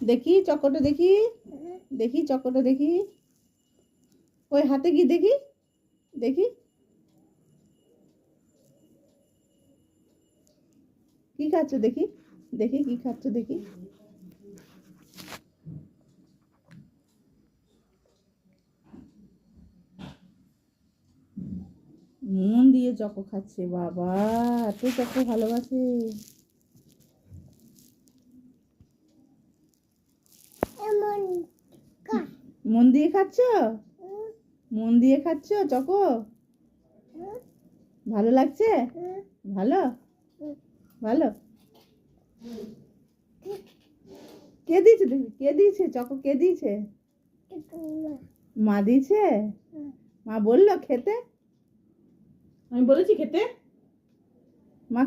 দেখি চকোটা দেখি, দেখি চকোটা দেখি, ওই হাতে কি দেখি, দেখি কি খাচ্ছ দেখি, দেখি কি খাচ্ছ দেখি। মন দিয়ে চকো খাচ্ছে, বাবা এত চকো ভালোবাসে। মন দিয়ে খাচ্ছ, মন দিয়ে খাচ্ছ চকো, ভালো লাগছে, ভালো ভালো। কে দিয়েছে দেখি, কে দিয়েছে চকো, কে দিয়েছে? মা দিয়েছে? মা বললো খেতে? আমি বলেছি খেতে? মা